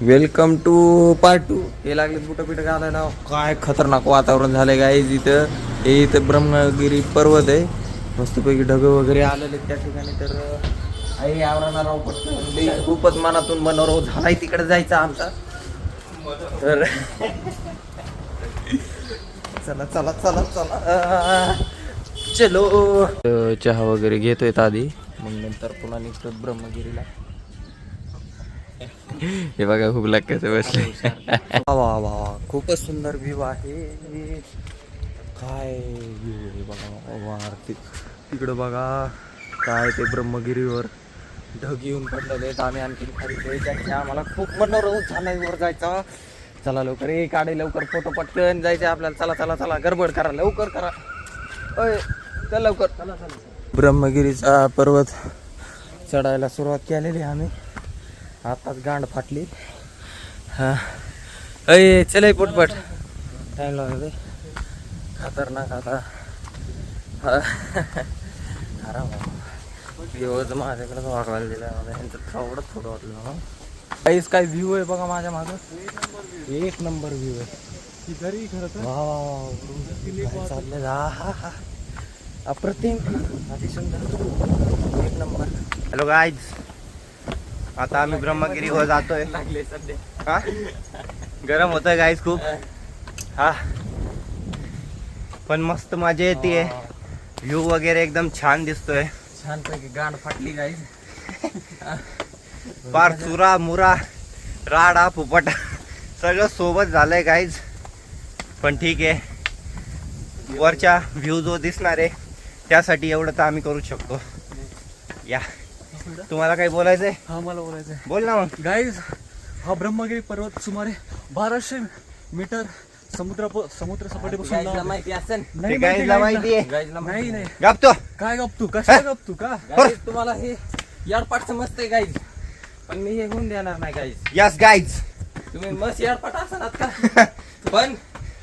Welcome two part 2. हे लागले बुटं पिटं घालायला. काय खतरनाक वातावरण झालंय गाईज इथं. हे इथं ब्रह्मगिरी पर्वत आहे. मस्तपैकी ढग वगैरे आलेले त्या ठिकाणी. तर आई आवराला राव पटकन खूपच मनातून मनोरव झालाय तिकडे जायचा आमचा. तर चला चला चला चला चलो. चहा वगैरे घेतोय आधी, मग नंतर पुन्हा निघतो ब्रह्मगिरीला. हे बघा खूप कसं बसले. वा वा वा, खूपच सुंदर व्ह्यू आहे. काय व्ह्यू आहे बघा वारती तिकडं बघा. काय ते ब्रह्मगिरीवर ढग येऊन पडलेले आहेत. आम्ही आणखी खाली जायचे. आम्हाला खूप मनोरंजन झालाय वर जायचा. चला लवकर ये काढे, लवकर फोटो पटकन जायचे आपल्याला. चला चला चला गडबड करा, लवकर करा. अय चल लवकर. ब्रह्मगिरीचा पर्वत चढायला सुरुवात केलेली आम्ही. आताच गांड फाटली. हा अय चल पटपट, टाइम लागले. खतरनाक आता. आराम दिवस माझ्याकडे वागवायला दिला मला. यांचं थोडं थोडं वाटलं. काहीच काय व्ह्यू आहे बघा माझ्या मागं. एक नंबर व्ह्यू आहे. वा वा चालले. हा हा अप्रतिम, अति सुंदर, एक नंबर. हॅलो गाईज, आता आम्ही ब्रह्मगिरीवर जातोय. हा गरम होतंय गाईज खूप. हा पण मस्त मजा येते. व्ह्यू वगैरे एकदम छान दिसतोय. छानपैकी गांड फाटली गाईज. पार चुरा मुरा राडा फुपटा सगळं सोबत झालंय गाईज. पण ठीक आहे, वरच्या व्ह्यू जो दिसणार आहे त्यासाठी एवढं तर आम्ही करू शकतो. या तुम्हाला काही बोलायचंय? हा मला बोलायचंय. बोल ना मग. गाईज, हा ब्रह्मगिरी पर्वत सुमारे 1200 मीटर समुद्र सपाटीपासून लांब आहे. माहिती असेल. नाही गाईजला माहिती आहे. गाईजला नाही नाही, गप्तो काय गप्तू, कशा गप्तू का? गाईज तुम्हाला हे याडपाट समजतंय गाईज, पण मी हे होऊन देणार नाही गाईज. यस गाईज, तुम्ही मस्त याडपाट असणार का? पण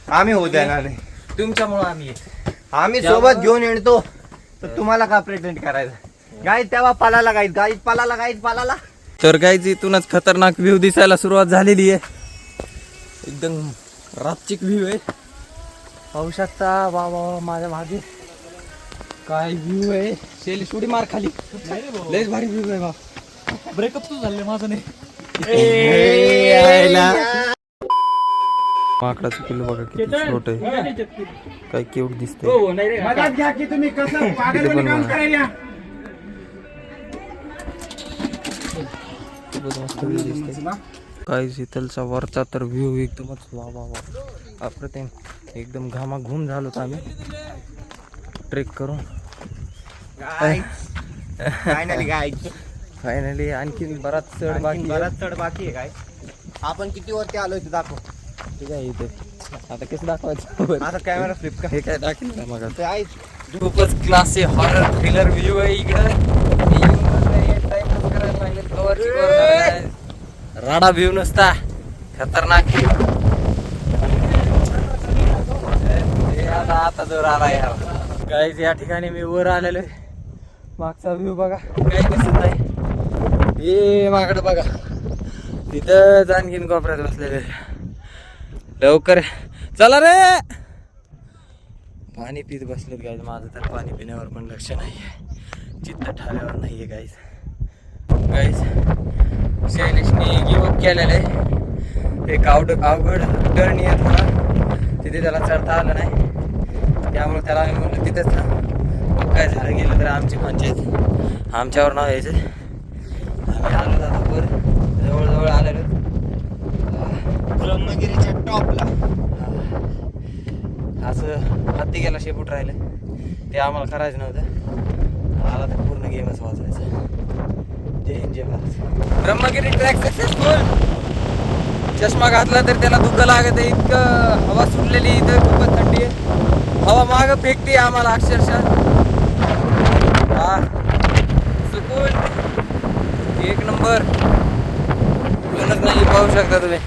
आम्ही होऊ देणार नाही. तुमच्यामुळं आम्ही आहे. आम्ही सोबत घेऊन येतो तर तुम्हाला का प्रेझेंट करायचं गाईज? तेव्हा पालाला गाईज, गाईज पालाला, गाईज पालाला. तर गाईज इथूनच खतरनाक व्ह्यू दिसायला सुरुवात झालेली आहे. एकदम रापचिक व्ह्यू आहे, पाहू शकता. वा वा माझ्या मागे काय व्ह्यू आहे. शेली सुडी मार खाली. लयच भारी व्ह्यू आहे बा. ब्रेकअप तू झाले माझं नाही. माकडाचं किल्लो बघा किती छोट आहे. काय क्यूट दिसतंय. काय शीतलचा वरचा तर व्ह्यू एकदमच वा वा वा अप्रतिम. एकदम घामाघूम झालो आम्ही ट्रेक करून. फायनली गाईज, फायनली आणखी बराच चढ बाकी. बराच चढ बाकी आहे. काय आपण किती वरती आलोय ते दाखव. ठीक आहे इथे आता कसं दाखवायचं. आता कॅमेरा फ्लिप का हे काय दाखवलं मग ते आहे. खूपच क्लासी हॉरर थ्रिलर व्ह्यू आहे इकडं. राडा व्ह्यू नसता खतरनाक. आता जोर आला यार. गाईज या ठिकाणी मी वर आलेलो आहे. मागचा व्ह्यू बघा काही दिसत नाही. हे मागडं बघा, तिथं आणखीन कोपऱ्यात बसलेले. लवकर चला रे. पाणी पित बसलेत गाईज. माझं तर पाणी पिण्यावर पण लक्ष नाही आहे, चित्त ठाल्यावर नाही आहे गाईज. गाईज शैलेशने गिवअप केलेलं आहे. एक अवघड टर्न आहे थोडा, तिथे त्याला चढता आलं नाही. त्यामुळे त्याला आम्ही म्हणलं तिथेच ना, मग काय झालं गेलं तर आमची पंचायत आमच्यावर नाव यायचं. आम्ही आलो जातो वर, जवळजवळ आलेलो ब्रह्मगिरीच्या टॉपला. असं हत्ती गेला शेपूट राहिलं ते आम्हाला करायचं नव्हतं. आला तर पूर्ण गेमच वाजवायचा. जय हिंद जय भारत. Brahmagiri trek successful. चष्मा घातला तर त्याला दुःख लागत आहे इतकं. हवा सुटलेली इथं, खूपच थंडी आहे. हवा मागं फेकते आम्हाला अक्षरशः. हा सुकून एक नंबर. कोणच नाही पाहू शकता तुम्ही.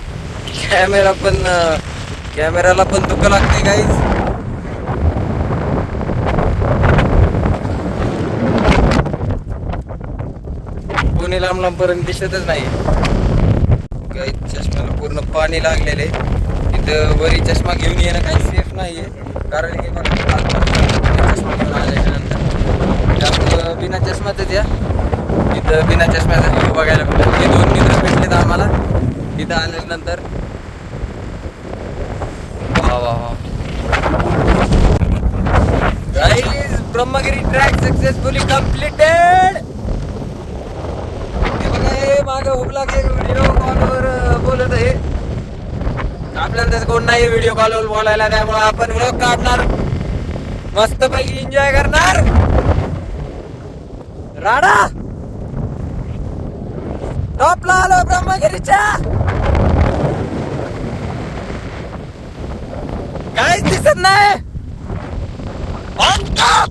कॅमेराला पण दुःख लागते गाईज. कोणी लांब लांबपर्यंत दिसतच नाही. काही चष्म्याला पूर्ण पाणी लागलेले. इथं वरी चष्मा घेऊन येणं काही सेफ नाहीये, कारण हे मला चष्मा घेऊन आल्याच्या नंतर त्यामुळं बिना चष्म्यातच या. इथं बिना चष्म्याचा व्ह्यू बघायला भेटलं. हे 2 मित्र भेटलेत आम्हाला इथं आल्यानंतर. वा वा वा guys, Brahmagiri track successfully completed. हे बघा, हे मागं हुबला व्हिडिओ कॉलवर बोलत आहे. आपल्याला त्याचं कोण नाही व्हिडिओ कॉलवर बोलायला, त्यामुळे आपण व्लॉग काढणार, मस्त पैकी एन्जॉय करणार. राडा टॉपला आलो ब्रह्मगिरीच्या. काहीच दिसत नाही. On top!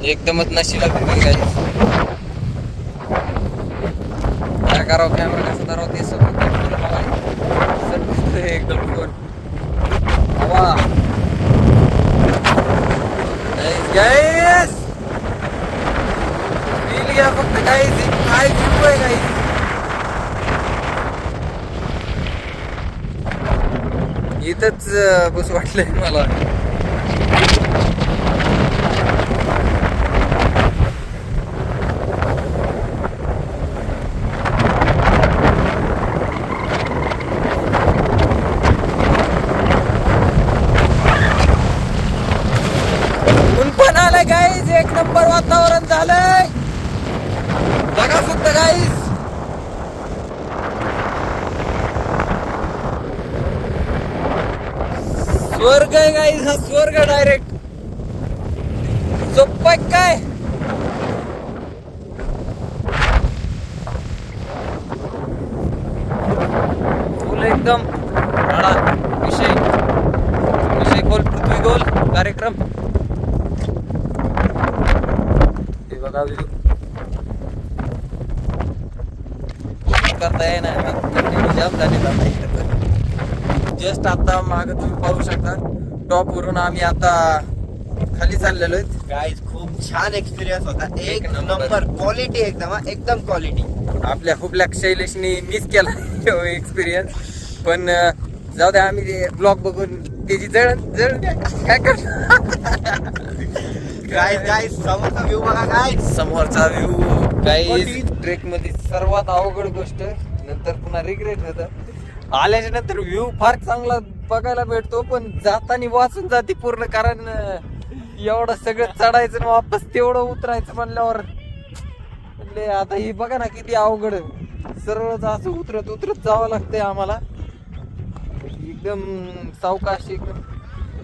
एकदमच नशीला भेटेल काही. काय करावं, कॅमेरा कसा धरावं ते सगळं एकदम फोन. वा गाईस, फील घ्या फक्त गाईस, काय व्ह्यू आहे गाईस. इथंच बस वाटलंय मला. ऊन पण आलंय गाईज, एक नंबर वातावरण झालंय. बघा फक्त गाईज, स्वर्ग आहे गाईज, हा स्वर्ग डायरेक्ट. सोप्पा काय, फुल एकदम विषय खोल, पृथ्वी गोल कार्यक्रम. हे बघा करता येणार, जाम झालेला नाही. जस्ट आता मागं तुम्ही पाहू शकता, टॉप वरून आम्ही आता खाली चाललेलो आहेत. गाईज खूप छान एक्सपिरियन्स होता, एक नंबर क्वालिटी, एकदम क्वालिटी. आपल्या हुबल्या शैलेशनी मिस केला एक्सपिरियन्स, पण जाऊ द्या, आम्ही ते ब्लॉग बघून त्याची जळ काय करतो. गाईज समोरचा व्ह्यू बघा गाईज, समोरचा व्ह्यू गाईज. ट्रेक मध्ये सर्वात अवघड गोष्ट, नंतर पुन्हा रिग्रेट होतं. आल्याच्या नंतर व्ह्यू फार चांगला बघायला भेटतो, पण जाताना वाचून जाते पूर्ण, कारण एवढं सगळं चढायचं आणि वापस तेवढं उतरायचं म्हणल्यावर आता ही बघा ना किती अवघड. सरळ असं उतरत जावं लागतंय आम्हाला, एकदम सावकाश, एकदम.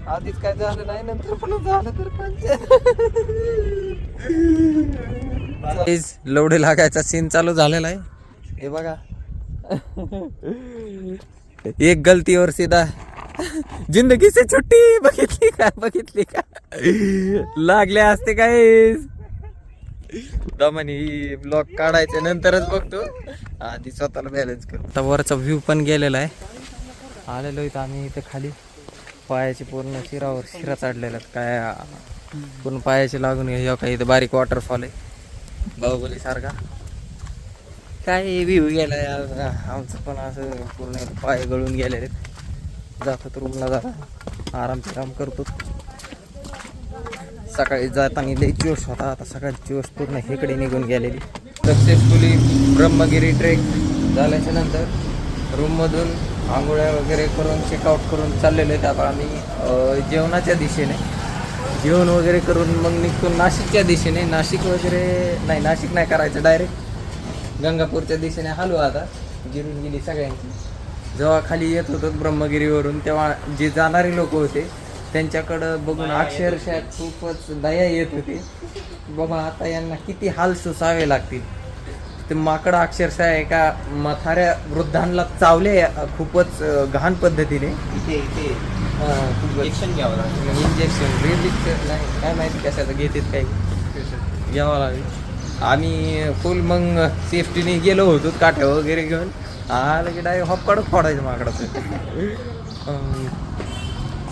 आधीच काय झालं नाही, नंतर पण झालं तर लवडे लागायचा सीन चालू झालेला आहे. हे बघा, एक गलती और सीधा जिंदगी से छुट्टी. बघितली का लागले असते काय दमानी. ब्लॉग काढायच्या नंतरच बघतो, आधी स्वतःला बॅलन्स करतो. आता वरचा व्ह्यू पण गेलेला आहे. आलेलो इथं आम्ही, इथे खाली पायाचे पूर्ण शिरा चढलेला काय, पूर्ण पायाचे लागून घ्या. काही इथं बारीक वॉटरफॉल आहे बाहुबली सारखा. काय व्ह्यू गेलाय आमचं, पण असं पूर्ण पाय गळून गेलेले. जातो तर रूमला जरा आराम करतो. सकाळी जाताना लई जोश होता, आता सकाळी जोश पूर्ण इकडे निघून गेलेली. सक्सेसफुली ब्रह्मगिरी ट्रेक झाल्याच्या नंतर रूममधून आंघोळ्या वगैरे करून चेकआउट करून चाललेलो आहेत. आता आम्ही जेवणाच्या दिशेने जेवण वगैरे करून मग निघतो नाशिकच्या दिशेने. नाशिक नाही करायचं, डायरेक्ट गंगापूरच्या दिशेने हलू. आता जिरून गेली सगळ्यांची. जेव्हा खाली येत होतो ब्रह्मगिरीवरून, तेव्हा जे जाणारे लोक होते त्यांच्याकडं बघून अक्षरशः खूपच दया येत होती. बाबा आता यांना किती हाल सोसावे लागतील. ते माकडं अक्षरशः एका म्हाताऱ्या वृद्धांना चावले खूपच घाण पद्धतीने. इंजेक्शन घ्यावं लागेल. इंजेक्शन नाही, काय माहिती कशाचं घेतात, काही घ्यावं लागेल. आम्ही फुल मग सेफ्टीने गेलो होतो, काठ्या वगैरे घेऊन. आलं की डायरेक्ट हॉपकडं फोडायचं माकडाचं.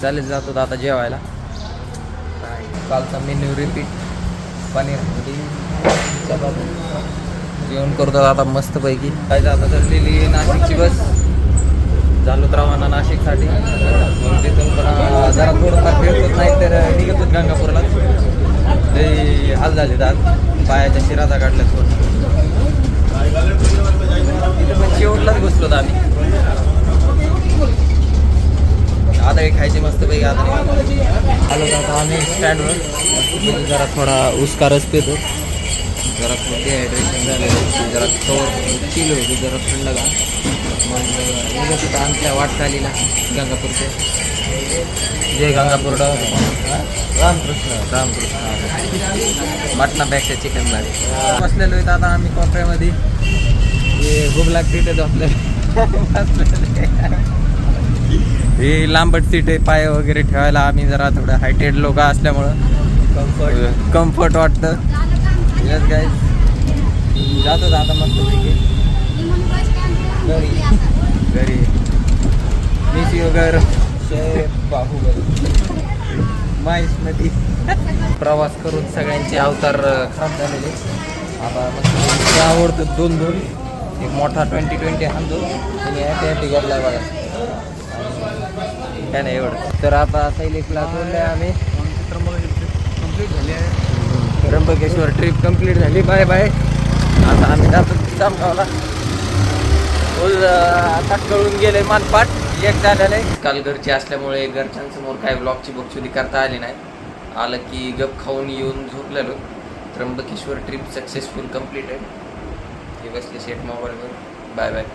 चालेल, जातो आता जेवायला. कालचा मेन्यू रिपीट पनीर भाजी चपाती जेवण करतो आता मस्तपैकी. काय आता ठरलेली नाशिकची बस, झालो तर रवाना नाशिकसाठी. मग तिथून पण जरा थोडंफार फिरतच नाही तर निघत होत गंगापूरला. लई हाल झाले आज, पायाच्या शिराचा काढल्या थोडं. तिथं पण शेवटलाच बसलो होतो आम्ही. आता काही खायचे मस्तपैकी. आता आलो तर आता आम्ही स्टँडवर जरा थोडा उस्कारच पितो. जरा डिहायड्रेशन झालेलं, जरा कवर चिल होती, जरा थंड का. मग निघत होतं आमच्या वाटचालीला गंगापूरचे. जय गंगापूर रामकृष्ण रामकृष्ण. मटणापेक्षा चिकन झाले. बसलेलो आहेत आता आम्ही कोपऱ्यामध्ये. हे भूक लागते ते झोपलेलं. ही लांबट सीट आहे, पाय वगैरे ठेवायला. आम्ही जरा थोडं हायटेड लोक असल्यामुळं कम्फर्ट वाटतं. यस गाईज, जातो आता मस्त घरी. मिशी वगैरे बाहुबली माहिती प्रवास करून सगळ्यांचे अवतार खराब झालेले. आता मस्त आवडतं 2-2. एक मोठा 2020 आणतो आणि ह्याटी घेतला बघा. काय नाही एवढं. तर आता शैलेशला सोडले आम्ही. कंप्लीट झाली आहे. त्र्यंबकेश्वर ट्रिप कंप्लीट झाली. Bye bye. आता आम्ही जातो जामगावला. आता कळून गेले मानपाट एक झालेलं आहे. काल घरची असल्यामुळे घरच्यांसमोर काय ब्लॉगची बक्षुदी करता आली नाही. आलं की गप खाऊन येऊन झोपलेलो. त्र्यंबकेश्वर ट्रिप सक्सेसफुल कंप्लीट आहे. हे बसले शेट मोबाईलवर. Bye bye.